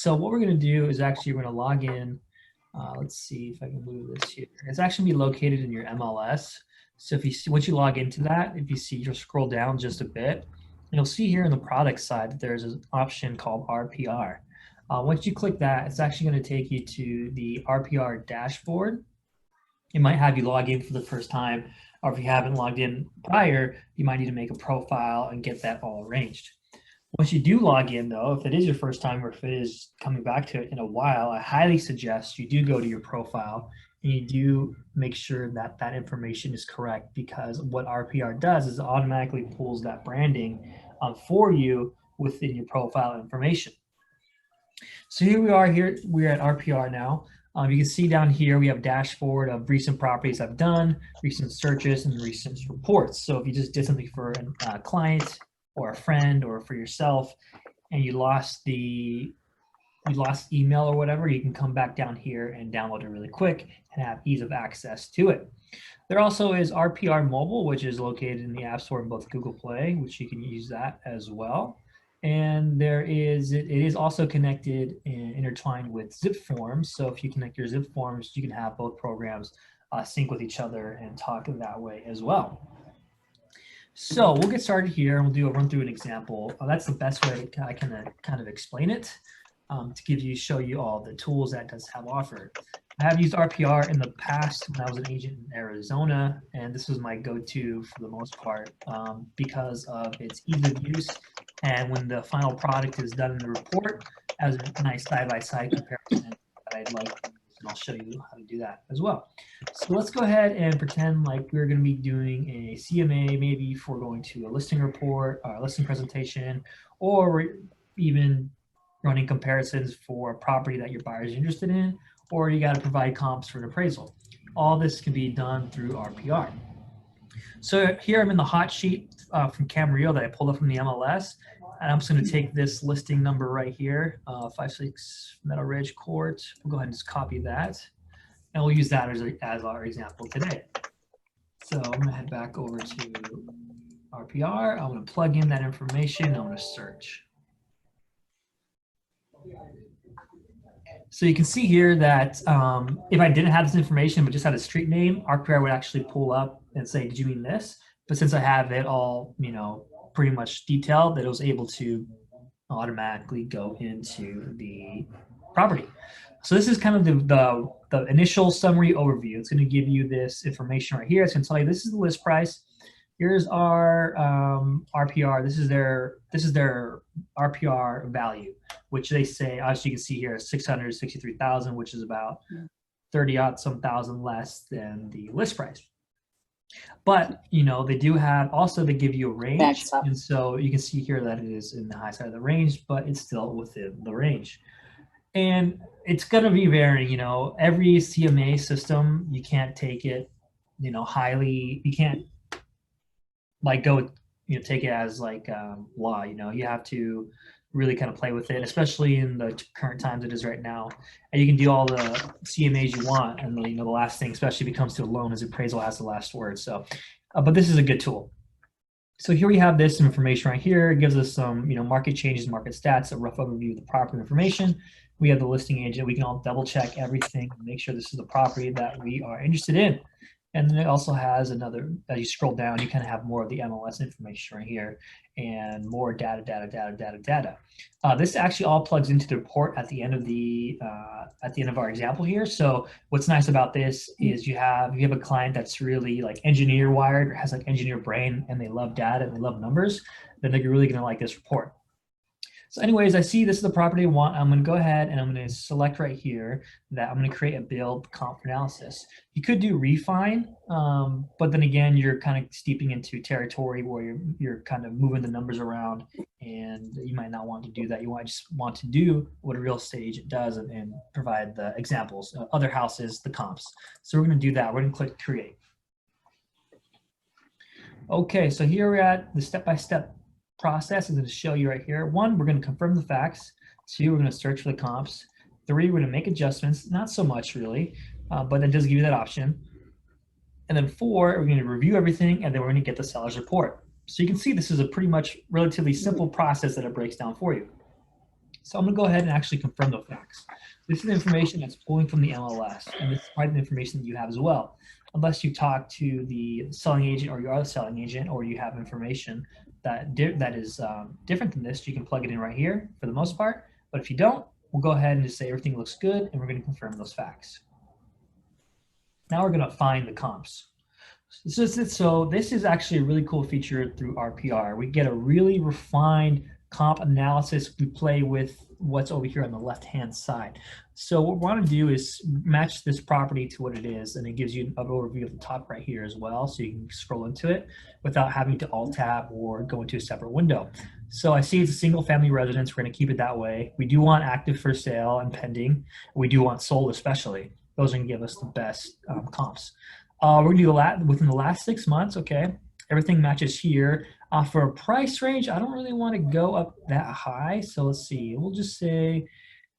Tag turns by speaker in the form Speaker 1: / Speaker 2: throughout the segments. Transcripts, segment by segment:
Speaker 1: So what we're going to do is actually we're going to log in. Let's see if I can move this here. It's actually be located in your MLS. So if you see, once you log into that, if you see, you'll scroll down just a bit, and you'll see here in the product side that there's an option called RPR. Once you click that, it's actually going to take you to the RPR dashboard. It might have you log in for the first time, or if you haven't logged in prior, you might need to make a profile and get that all arranged. Once you do log in though, if it is your first time or if it is coming back to it in a while, I highly suggest you do go to your profile and you do make sure that that information is correct, because what RPR does is it automatically pulls that branding for you within your profile information. So here we are, we're at RPR now. You can see down here, we have a dashboard of recent properties I've done, recent searches, and recent reports. So if you just did something for a client or a friend or for yourself, and you lost email or whatever, you can come back down here and download it really quick and have ease of access to it. There also is RPR Mobile, which is located in the App Store in both Google Play, which you can use that as well. And it is also connected and intertwined with zip forms. So if you connect your zip forms, you can have both programs sync with each other and talk that way as well. So we'll get started here and we'll run through an example. That's the best way I can kind of explain it to show you all the tools that does have offered. I have used RPR in the past when I was an agent in Arizona, and this was my go-to for the most part because of its ease of use. And when the final product is done in the report, as a nice side-by-side comparison that I'd like, and I'll show you how to do that as well. So let's go ahead and pretend like we're going to be doing a CMA, maybe if we're going to a listing report or a listing presentation, or we're even running comparisons for a property that your buyer is interested in, or you got to provide comps for an appraisal. All this can be done through RPR. So here I'm in the hot sheet from Camarillo that I pulled up from the MLS, and I'm just going to take this listing number right here, 56 Meadow Ridge Court. We'll go ahead and just copy that, and we'll use that as our example today. So I'm going to head back over to RPR. I'm going to plug in that information. I'm going to search. So you can see here that if I didn't have this information but just had a street name, RPR would actually pull up and say, did you mean this? But since I have it all, pretty much detailed, that it was able to automatically go into the property. So this is kind of the initial summary overview. It's going to give you this information right here. It's going to tell you this is the list price. Here's our RPR. This is their RPR value, which they say, as you can see here, 663,000, which is about 30-some thousand less than the list price. But they do have they give you a range, and so you can see here that it is in the high side of the range, but it's still within the range. And it's going to be varying. Every CMA system, you can't take it, highly. You can't take it as law. You have to really kind of play with it, especially in the current times it is right now. And you can do all the CMAs you want, and the last thing, especially if it comes to a loan, is appraisal has the last word. So, but this is a good tool. So here we have this information right here. It gives us some market changes, market stats, a rough overview of the property information. We have the listing agent. We can all double check everything and make sure this is the property that we are interested in. And then it also has another, as you scroll down, you kind of have more of the MLS information right here and more data. This actually all plugs into the report at the end of our example here. So what's nice about this is you have a client that's really engineer wired or has engineer brain, and they love data and they love numbers, then they're really going to like this report. So anyways, I see this is the property I want. I'm going to go ahead and I'm going to select right here that I'm going to create a build comp analysis. You could do refine, but then again, you're kind of steeping into territory where you're kind of moving the numbers around, and you might not want to do that. You might just want to do what a real estate agent does and provide the examples, other houses, the comps. So we're going to do that. We're going to click create. Okay, so here we're at the step-by-step process. is going to show you right here. 1, we're going to confirm the facts. 2, we're going to search for the comps. 3, we're going to make adjustments. Not so much really, but it does give you that option. And then 4, we're going to review everything, and then we're going to get the seller's report. So you can see this is a pretty much relatively simple process that it breaks down for you. So I'm going to go ahead and actually confirm those facts. This is information that's pulling from the MLS, and this is probably the information that you have as well. Unless you talk to the selling agent or you are the selling agent or you have information that is different than this, you can plug it in right here for the most part. But if you don't, we'll go ahead and just say everything looks good, and we're going to confirm those facts. Now we're going to find the comps. So this is actually a really cool feature through RPR. We get a really refined comp analysis. We play with what's over here on the left-hand side. So what we want to do is match this property to what it is, and it gives you an overview of the top right here as well, so you can scroll into it without having to alt-tab or go into a separate window. So I see it's a single-family residence. We're going to keep it that way. We do want active for sale and pending. We do want sold especially. Those are going to give us the best comps. We're going to do a lot within the last 6 months. Okay, everything matches here. For a price range, I don't really want to go up that high. So let's see. We'll just say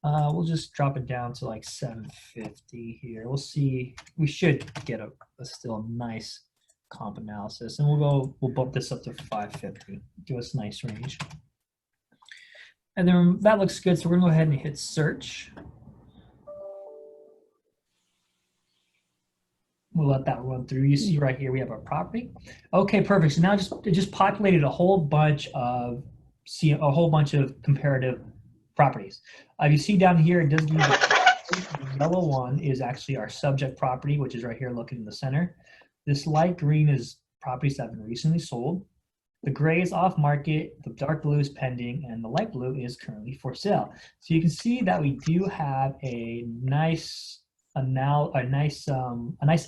Speaker 1: we'll just drop it down to like 750 here. We'll see. We should get a still nice comp analysis, and we'll bump this up to 550. Give us a nice range. And then that looks good. So we're going to go ahead and hit search. We'll let that run through. You see right here, we have our property. Okay, perfect. So now it just populated a whole bunch of comparative properties. You see down here, it does give you the yellow one is actually our subject property, which is right here looking in the center. This light green is properties that have been recently sold. The gray is off market, the dark blue is pending, and the light blue is currently for sale. So you can see that we do have a nice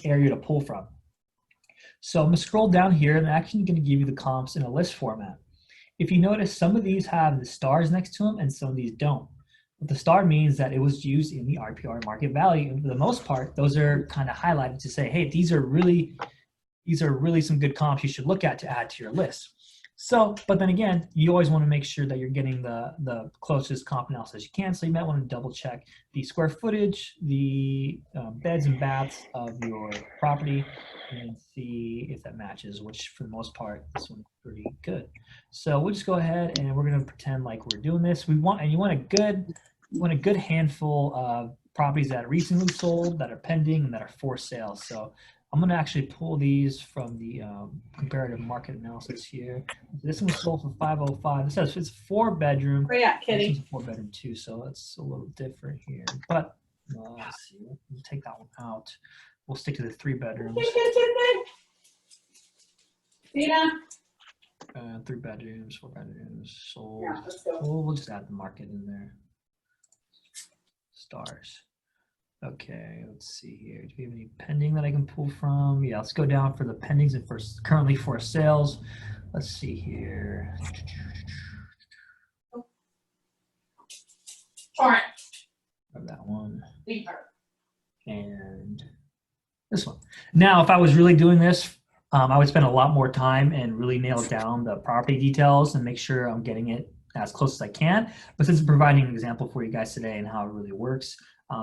Speaker 1: area to pull from. So I'm going to scroll down here, and I'm actually going to give you the comps in a list format. If you notice, some of these have the stars next to them and some of these don't. But the star means that it was used in the RPR market value, and for the most part, those are kind of highlighted to say, hey, these are really some good comps you should look at to add to your list. So, but then again, you always want to make sure that you're getting the closest comp analysis you can. So you might want to double check the square footage, the beds and baths of your property, and see if that matches, which for the most part, this one's pretty good. So we'll just go ahead and we're going to pretend like we're doing this. You want a good handful of properties that are recently sold, that are pending, and that are for sale. So I'm going to actually pull these from the comparative market analysis here. This one was sold for $505. This says it's 4-bedroom.
Speaker 2: Where you at, kitty?
Speaker 1: This is a 4-bedroom too, so it's a little different here. But let's see, we'll take that one out. We'll stick to the 3 bedrooms. 3 bedrooms, 4 bedrooms, sold.
Speaker 2: Yeah, let's go.
Speaker 1: We'll just add the market in there. Stars. Okay, let's see here. Do we have any pending that I can pull from? Yeah, let's go down for the pendings and currently for sales. Let's see here.
Speaker 2: All right.
Speaker 1: Grab that one.
Speaker 2: Leave her.
Speaker 1: And this one. Now, if I was really doing this, I would spend a lot more time and really nail down the property details and make sure I'm getting it as close as I can. But since I'm providing an example for you guys today and how it really works,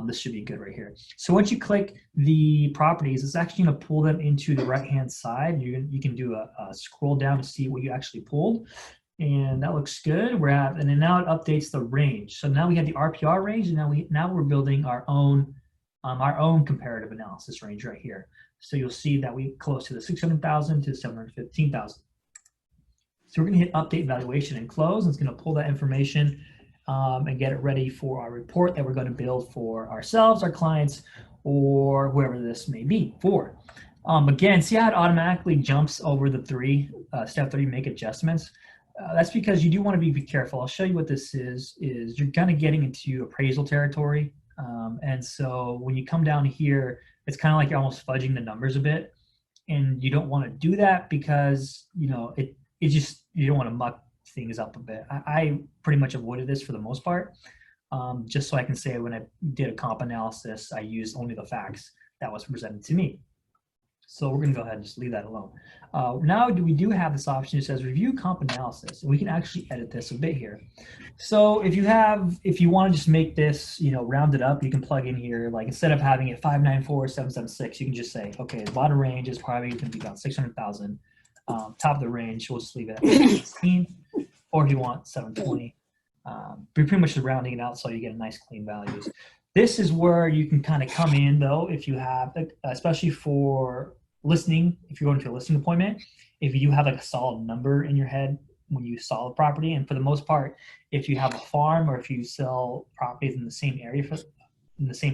Speaker 1: this should be good right here. So once you click the properties, it's actually going to pull them into the right-hand side. You can do a scroll down to see what you actually pulled, and that looks good. And then now it updates the range. So now we have the RPR range, and now we're building our own comparative analysis range right here. So you'll see that we close to the 600,000 to 715,000. So we're going to hit update valuation and close, and it's going to pull that information and get it ready for our report that we're going to build for ourselves, our clients, or whoever this may be for. Again, see how it automatically jumps over the step 3, make adjustments. That's because you do want to be careful. I'll show you what this is you're kind of getting into appraisal territory. And so when you come down here, it's kind of like you're almost fudging the numbers a bit. And you don't want to do that because, you don't want to muck things up a bit. I pretty much avoided this for the most part, just so I can say when I did a comp analysis, I used only the facts that was presented to me. So we're going to go ahead and just leave that alone. Now we do have this option that says review comp analysis, and we can actually edit this a bit here. So if you want to just make this, round it up, you can plug in here, like instead of having it 594,776, you can just say, okay, the bottom range is probably going to be about 600,000. Top of the range, we'll just leave it at 16, or if you want 720, We're pretty much rounding it out so you get a nice clean values. This is where you can kind of come in though, if you have, especially for listening, if you're going to a listing appointment, if you have like a solid number in your head when you sell a property, and for the most part, if you have a farm or if you sell properties in the same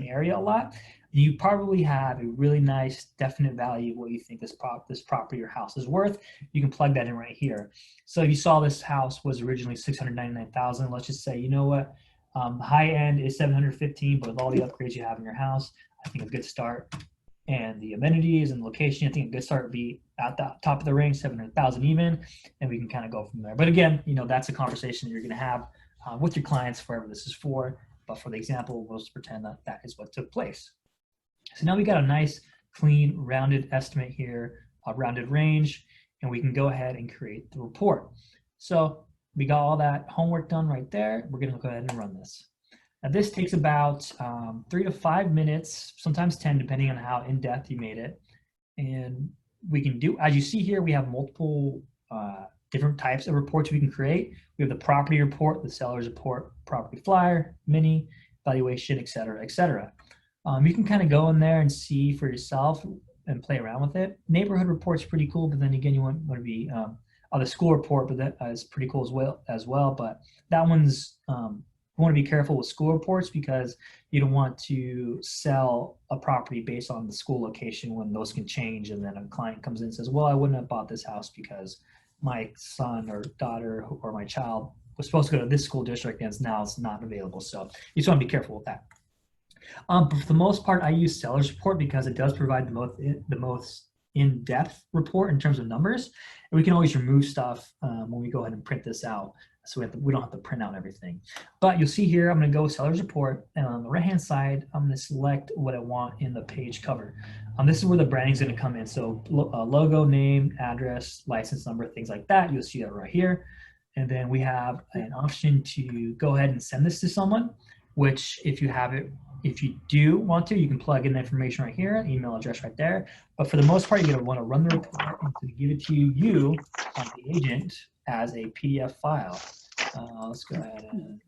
Speaker 1: area a lot, you probably have a really nice definite value of what you think this property or house is worth. You can plug that in right here. So if you saw this house was originally 699,000, let's just say, you know what, the high end is 715, but with all the upgrades you have in your house, I think a good start, and the amenities and location, I think a good start would be at the top of the range, 700,000 even, and we can kind of go from there. But again, you know, that's a conversation that you're going to have with your clients, wherever this is for. But for the example, we'll just pretend that that is what took place. So now we got a nice, clean, rounded estimate here, a rounded range, and we can go ahead and create the report. So we got all that homework done right there. We're going to go ahead and run this. Now this takes about 3 to 5 minutes, sometimes 10, depending on how in-depth you made it. And we can do, as you see here, we have multiple different types of reports we can create. We have the property report, the seller's report, property flyer, mini, valuation, et cetera, et cetera. You can kind of go in there and see for yourself and play around with it. Neighborhood report's pretty cool, but then again, you want to be the school report, but that is pretty cool as well. But that one's you want to be careful with school reports because you don't want to sell a property based on the school location when those can change, and then a client comes in and says, well, I wouldn't have bought this house because my son or daughter or my child was supposed to go to this school district and now it's not available. So you just want to be careful with that. But for the most part, I use seller's report because it does provide the most in-depth report in terms of numbers. And we can always remove stuff when we go ahead and print this out. So we don't have to print out everything. But you'll see here, I'm going to go seller's report. And on the right-hand side, I'm going to select what I want in the page cover. This is where the branding is going to come in. So logo, name, address, license number, things like that. You'll see that right here. And then we have an option to go ahead and send this to someone, which if you do want to, you can plug in the information right here, email address right there. But for the most part, you're going to want to run the report and to give it to you, the agent, as a PDF file. Let's go ahead and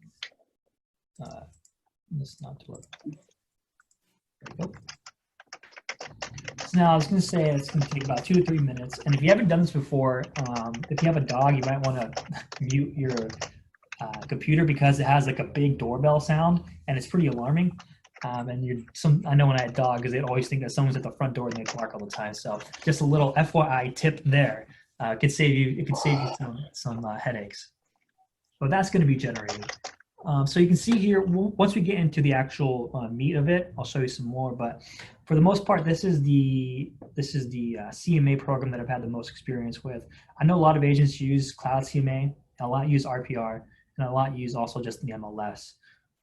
Speaker 1: this not to work. There we go. So now I was going to say it's going to take about 2 to 3 minutes. And if you haven't done this before, if you have a dog, you might want to mute your computer because it has like a big doorbell sound and it's pretty alarming. And I know when I had dogs, they always think that someone's at the front door and they bark all the time. So just a little FYI tip there. It could save you some headaches. But that's going to be generated. So you can see here, once we get into the actual meat of it, I'll show you some more. But for the most part, this is the CMA program that I've had the most experience with. I know a lot of agents use Cloud CMA, a lot use RPR, and a lot use also just the MLS.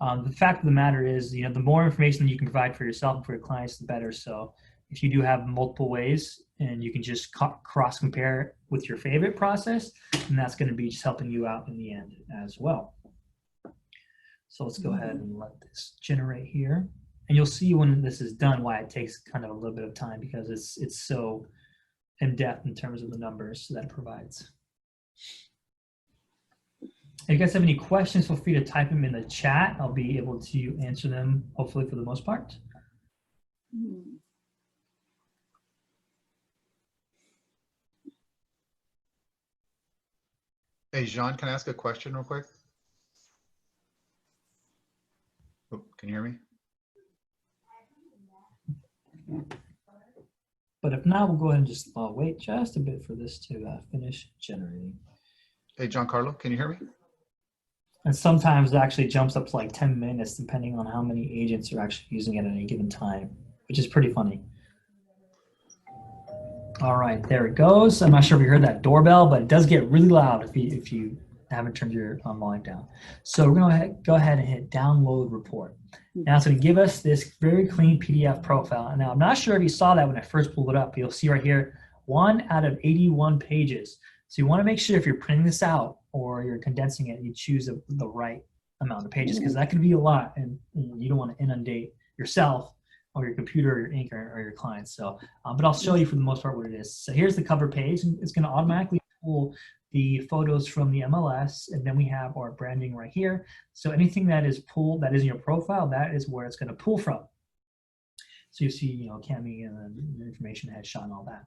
Speaker 1: The fact of the matter is, the more information that you can provide for yourself and for your clients, the better. So if you do have multiple ways and you can just cross compare with your favorite process, and that's going to be just helping you out in the end as well. So let's go ahead and let this generate here. And you'll see when this is done why it takes kind of a little bit of time, because it's so in depth in terms of the numbers that it provides. If you guys have any questions, feel free to type them in the chat. I'll be able to answer them, hopefully, for the most part.
Speaker 2: Hey, Jean, can I ask a question real quick? Oh, can you hear me?
Speaker 1: But if not, we'll go ahead and just wait just a bit for this to finish generating.
Speaker 2: Hey, Giancarlo, can you hear me?
Speaker 1: And sometimes it actually jumps up to like 10 minutes depending on how many agents are actually using it at any given time, which is pretty funny. All right, there it goes. I'm not sure if you heard that doorbell, but it does get really loud if you haven't turned your volume down. So we're going to go ahead and hit download report. Now it's going to give us this very clean PDF profile. Now I'm not sure if you saw that when I first pulled it up. You'll see right here, 1 out of 81 pages. So you want to make sure if you're printing this out or you're condensing it, you choose the right amount of pages, because that could be a lot and you don't want to inundate yourself or your computer or your ink or your clients. So, but I'll show you for the most part what it is. So here's the cover page, and it's going to automatically pull the photos from the MLS, and then we have our branding right here. So anything that is pulled, that is in your profile, that is where it's going to pull from. So you see, Cami and the information, headshot, and all that.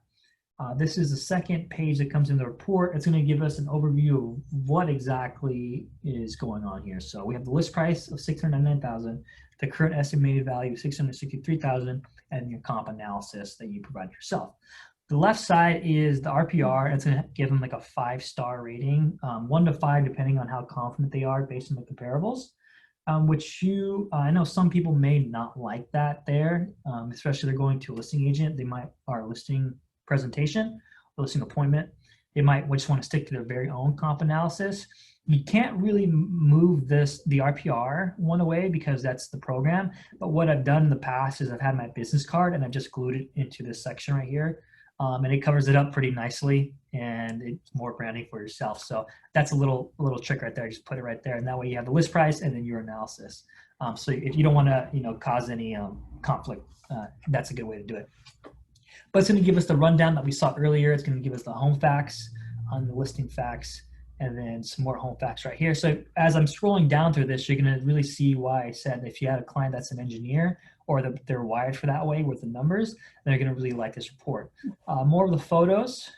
Speaker 1: This is the second page that comes in the report. It's going to give us an overview of what exactly is going on here. So we have the list price of $699,000, the current estimated value of $663,000, and your comp analysis that you provide yourself. The left side is the RPR. It's going to give them like a 5-star rating, 1 to 5, depending on how confident they are based on the comparables. Which I know some people may not like that there, especially if they're going to a listing agent. They might, or listing presentation, listing appointment, they might just want to stick to their very own comp analysis. You can't really move the RPR one away because that's the program. But what I've done in the past is I've had my business card and I've just glued it into this section right here. And it covers it up pretty nicely, and it's more branding for yourself. So that's a little trick right there. Just put it right there, and that way you have the list price and then your analysis. So if you don't want to, cause any conflict, that's a good way to do it. But it's going to give us the rundown that we saw earlier. It's going to give us the home facts on the listing facts, and then some more home facts right here. So as I'm scrolling down through this, you're going to really see why I said if you had a client that's an engineer or they're wired for that way with the numbers, they're going to really like this report. More of the photos.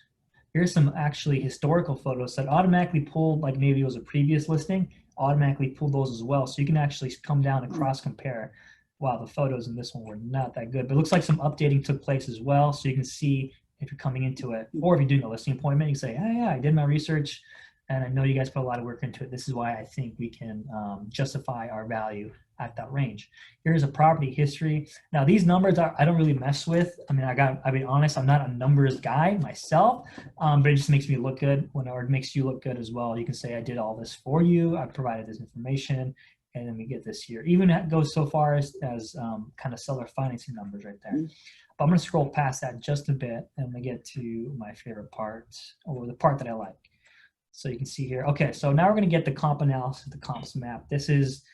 Speaker 1: Here's some actually historical photos that automatically pulled, like maybe it was a previous listing, automatically pulled those as well. So you can actually come down and cross compare. Wow, the photos in this one were not that good, but it looks like some updating took place as well. So you can see if you're coming into it, or if you're doing a listing appointment, you can say, yeah, I did my research and I know you guys put a lot of work into it. This is why I think we can justify our value at that range. Here's a property history. Now these numbers I don't really mess with. I mean, I'll be honest, I'm not a numbers guy myself, but it just makes me look good or it makes you look good as well. You can say I did all this for you. I provided this information, and then we get this here. Even that goes so far as kind of seller financing numbers right there. But I'm going to scroll past that just a bit, and we get to my favorite part, or the part that I like. So you can see here. Okay, so now we're going to get the comp analysis, the comps map. This is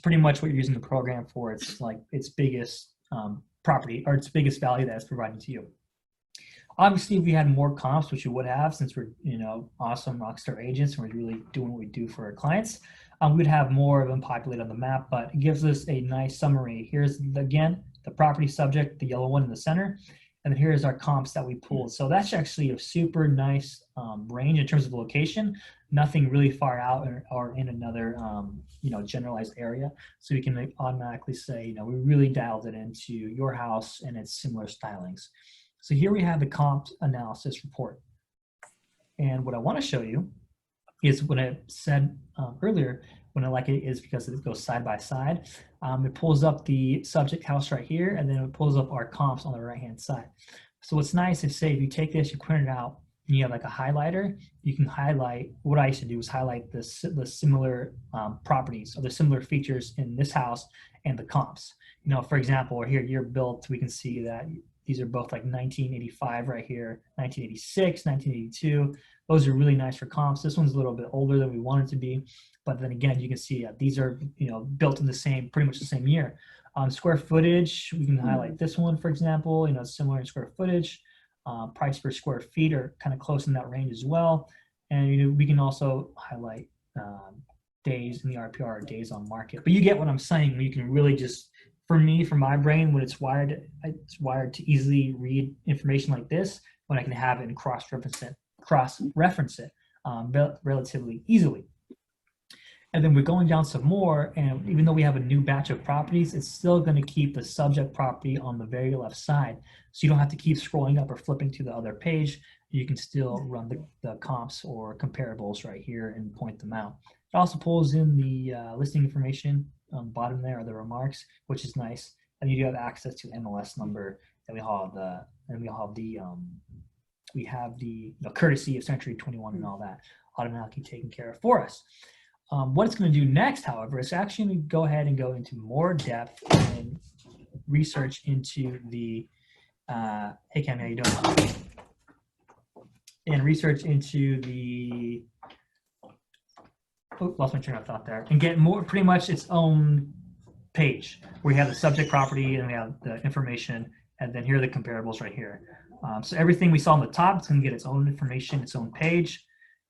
Speaker 1: pretty much what you're using the program for. It's like its biggest property, or its biggest value that it's providing to you. Obviously, if we had more comps, which we would have, since we're awesome rockstar agents and we're really doing what we do for our clients, we'd have more of them populated on the map. But it gives us a nice summary. Here's again the property subject, the yellow one in the center, and then here's our comps that we pulled. So that's actually a super nice range in terms of location. Nothing really far out or in another generalized area. So we can automatically say we really dialed it into your house and its similar stylings. So here we have the comp analysis report. And what I want to show you is what I said earlier, when I like it is because it goes side by side. It pulls up the subject house right here, and then it pulls up our comps on the right-hand side. So what's nice is, say if you take this, you print it out, and you have like a highlighter, you can highlight, what I used to do was highlight the similar properties or the similar features in this house and the comps. For example, here year built, we can see that these are both like 1985 right here, 1986, 1982. Those are really nice for comps. This one's a little bit older than we want it to be. But then again, you can see these are built in pretty much the same year. Square footage, we can highlight this one, for example, similar in square footage. Price per square feet are kind of close in that range as well. And we can also highlight days in the RPR, days on market. But you get what I'm saying. You can really just, for my brain, when it's wired to easily read information like this, when I can have it and cross-reference it relatively easily. And then we're going down some more, and even though we have a new batch of properties, it's still going to keep the subject property on the very left side. So you don't have to keep scrolling up or flipping to the other page. You can still run the comps or comparables right here and point them out. It also pulls in the listing information on the bottom there, or the remarks, which is nice. And you do have access to MLS number, and we have the courtesy of Century 21 and all that automatically taken care of for us. What it's going to do next, however, is actually go ahead and go into more depth and research into the hey Cam, how you doing? And research into the lost my train of thought there, and get more pretty much its own page where we have the subject property and we have the information, and then here are the comparables right here. So everything we saw on the top, it's going to get its own information, its own page,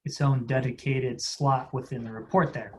Speaker 1: its own dedicated slot within the report there.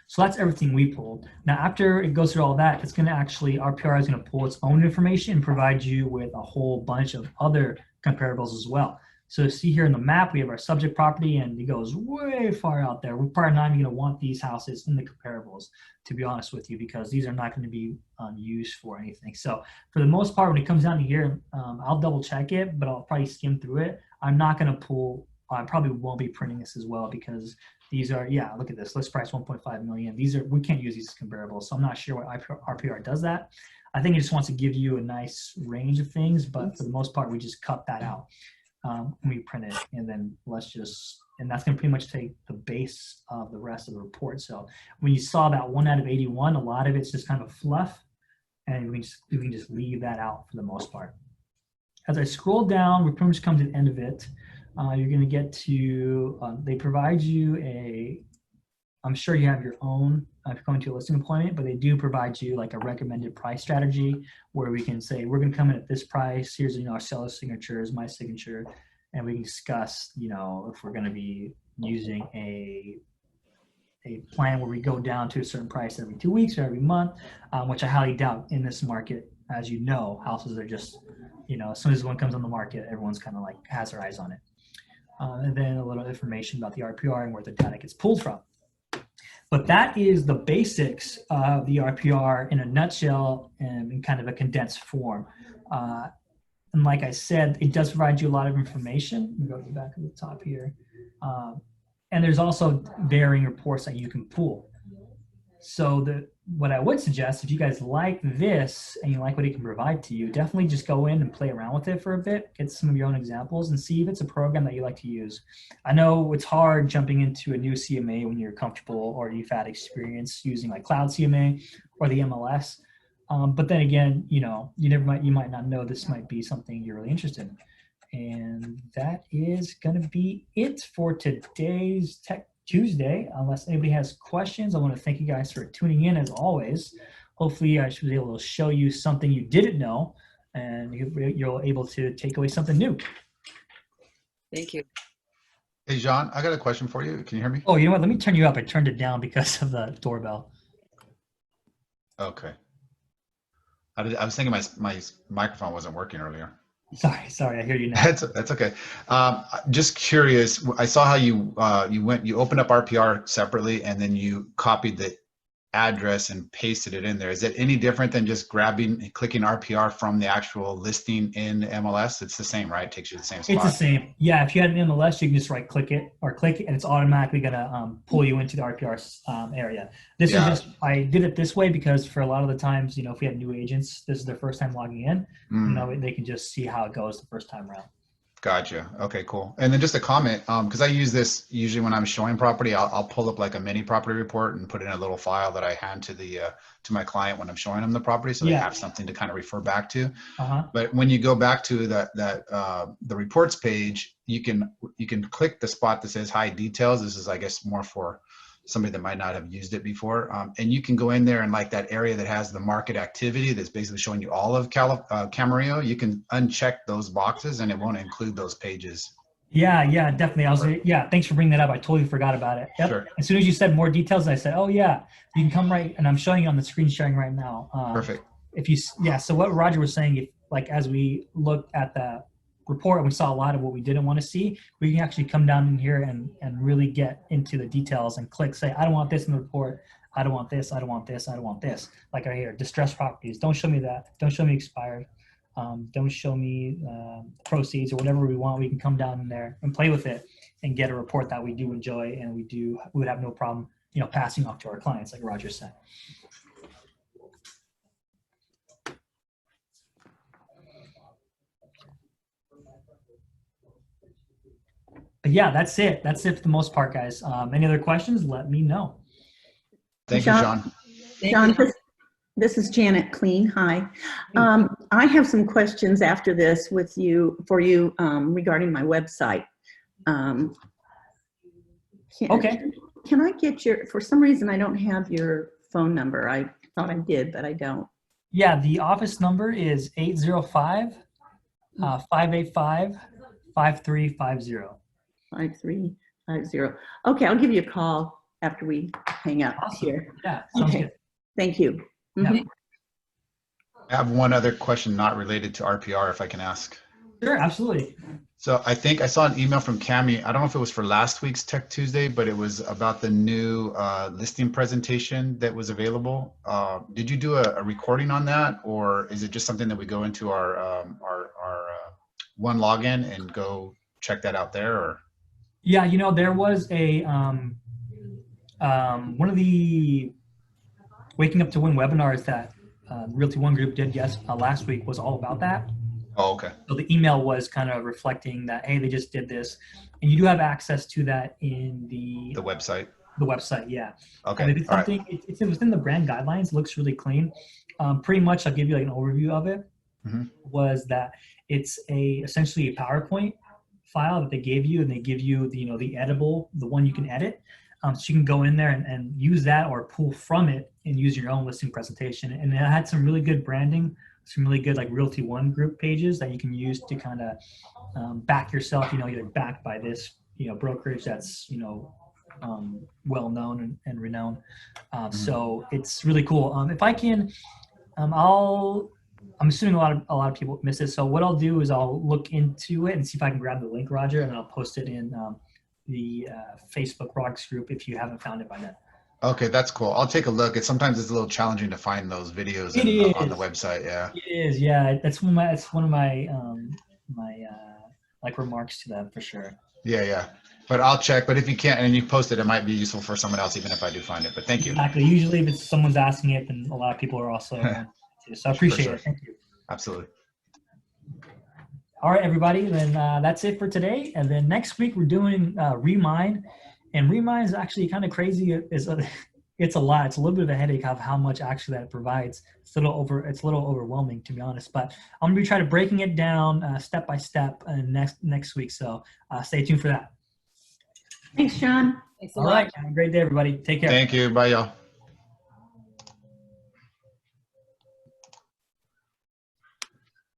Speaker 1: So that's everything we pulled. Now, after it goes through all that, it's going to actually, RPR is going to pull its own information and provide you with a whole bunch of other comparables as well. So see here in the map, we have our subject property, and it goes way far out there. We're probably not even going to want these houses in the comparables, to be honest with you, because these are not going to be used for anything. So for the most part, when it comes down to here, I'll double check it, but I'll probably skim through it. I'm not going to pull, I probably won't be printing this as well, because these are, yeah, look at this, list price 1.5 million. These are, we can't use these as comparables. So I'm not sure why RPR does that. I think it just wants to give you a nice range of things, but for the most part, we just cut that out. We print it, and then let's just, and that's going to pretty much take the base of the rest of the report. So when you saw that 1 out of 81, a lot of it's just kind of fluff, and we can just leave that out for the most part. As I scroll down, we pretty much come to the end of it. You're going to get to, they provide you a, I'm sure you have your own if you're going to a listing appointment, but they do provide you like a recommended price strategy where we can say, we're going to come in at this price. Here's, our seller's signatures, my signature, and we can discuss, if we're going to be using a plan where we go down to a certain price every 2 weeks or every month, which I highly doubt in this market. As you know, houses are just, as soon as one comes on the market, everyone's kind of like has their eyes on it. And then a little information about the RPR and where the data gets pulled from. But that is the basics of the RPR in a nutshell and in kind of a condensed form. And like I said, it does provide you a lot of information. Let me go to the back of the top here. And there's also varying reports that you can pull. So what I would suggest, if you guys like this and you like what it can provide to you, definitely just go in and play around with it for a bit, get some of your own examples, and see if it's a program that you like to use. I know it's hard jumping into a new CMA when you're comfortable or you've had experience using like Cloud CMA or the MLS. But then again, you might not know this might be something you're really interested in. And that is going to be it for today's Tech Tuesday. Unless anybody has questions, I want to thank you guys for tuning in as always. Hopefully I should be able to show you something you didn't know and you're able to take away something new.
Speaker 3: Thank you.
Speaker 2: Hey, John, I got a question for you. Can you hear me?
Speaker 1: Oh, you know what? Let me turn you up. I turned it down because of the doorbell.
Speaker 2: Okay. I was thinking my microphone wasn't working earlier.
Speaker 1: Sorry, I hear you now.
Speaker 2: That's okay. Just curious. I saw how you opened up RPR separately and then you copied the address and pasted it in there. Is it any different than just clicking RPR from the actual listing in MLS? It's the same, right? It takes you to the same spot.
Speaker 1: It's the same. Yeah, if you had an MLS, you can just click it, and it's automatically gonna pull you into the RPR area. This is just, I did it this way because for a lot of the times, if we have new agents, this is their first time logging in, they can just see how it goes the first time around.
Speaker 2: Gotcha. Okay, cool. And then just a comment, because I use this usually when I'm showing property, I'll pull up like a mini property report and put in a little file that I hand to to my client when I'm showing them the property, so they have something to kind of refer back to. But when you go back to the reports page, you can click the spot that says hide details. This is, I guess, more for somebody that might not have used it before. And you can go in there and like that area that has the market activity that's basically showing you all of Camarillo, you can uncheck those boxes and it won't include those pages.
Speaker 1: Yeah, definitely. Thanks for bringing that up. I totally forgot about it. Yep. Sure. As soon as you said more details, I said, oh yeah, you can come right, and I'm showing you on the screen sharing right now.
Speaker 2: Perfect.
Speaker 1: So what Roger was saying, as we looked at the report and we saw a lot of what we didn't want to see, we can actually come down in here and really get into the details and say, I don't want this in the report. I don't want this. I don't want this. I don't want this. Like right here, distressed properties. Don't show me that. Don't show me expired. Don't show me proceeds or whatever we want. We can come down in there and play with it and get a report that we do enjoy and we would have no problem, passing off to our clients, like Roger said. But yeah, that's it. That's it for the most part, guys. Any other questions? Let me know.
Speaker 2: Thank you, John.
Speaker 4: John, this is Janet Clean. Hi. I have some questions after this for you regarding my website.
Speaker 1: Okay.
Speaker 4: Can I get for some reason I don't have your phone number. I thought I did, but I don't.
Speaker 1: Yeah, the office number is 805 585-5350.
Speaker 4: 5350. Okay, I'll give you a call after we hang out
Speaker 1: Awesome.
Speaker 4: here.
Speaker 1: Yeah, sounds
Speaker 4: Okay,
Speaker 1: good.
Speaker 4: thank you.
Speaker 1: Yeah.
Speaker 4: Mhm.
Speaker 2: I have one other question not related to RPR, if I can ask.
Speaker 1: Sure, absolutely.
Speaker 2: So I think I saw an email from Cami. I don't know if it was for last week's Tech Tuesday, but it was about the new listing presentation that was available. Did you do a recording on that, or is it just something that we go into our one login and go check that out there? Or
Speaker 1: Yeah, you know, there was a one of the Waking Up to Win webinars that Realty One Group did last week was all about that.
Speaker 2: oh, okay,
Speaker 1: So the email was kind of reflecting that, hey, they just did this, and you do have access to that in the
Speaker 2: website.
Speaker 1: the website. Yeah.
Speaker 2: Okay,
Speaker 1: If it's
Speaker 2: all right.
Speaker 1: something, it's within the brand guidelines. It looks really clean. Pretty much, I'll give you like an overview of it.
Speaker 2: Mhm.
Speaker 1: Was that it's essentially a PowerPoint file that they gave you, and they give you the the editable, the one you can edit. So you can go in there and use that or pull from it and use your own listing presentation. And it had some really good branding, some really good like Realty One Group pages that you can use to kind of back yourself. You're backed by this brokerage that's well known and renowned. So it's really cool. If I can, I'm assuming a lot of people miss it. So what I'll do is I'll look into it and see if I can grab the link, Roger, and I'll post it in the Facebook Rocks group if you haven't found it by then.
Speaker 2: Okay, that's cool. I'll take a look. Sometimes it's a little challenging to find those videos on the website. Yeah.
Speaker 1: It is. Yeah, that's one of my like remarks to that for sure.
Speaker 2: Yeah. But I'll check. But if you can't and you post it, it might be useful for someone else, even if I do find it. But thank you.
Speaker 1: Exactly. Usually, if it's someone's asking it, then a lot of people are also. So I appreciate
Speaker 2: sure.
Speaker 1: it. Thank you.
Speaker 2: Absolutely.
Speaker 1: All right, everybody. Then that's it for today. And then next week we're doing Remind, and Remind is actually kind of crazy. It's a lot. It's a little bit of a headache of how much actually that it provides. It's a little overwhelming, to be honest. But I'm gonna be trying to breaking it down step by step next week. So stay tuned for that.
Speaker 4: Thanks, John.
Speaker 3: Thanks a
Speaker 1: All
Speaker 3: lot.
Speaker 1: right. Have a great day, everybody. Take care.
Speaker 2: Thank you. Bye, y'all.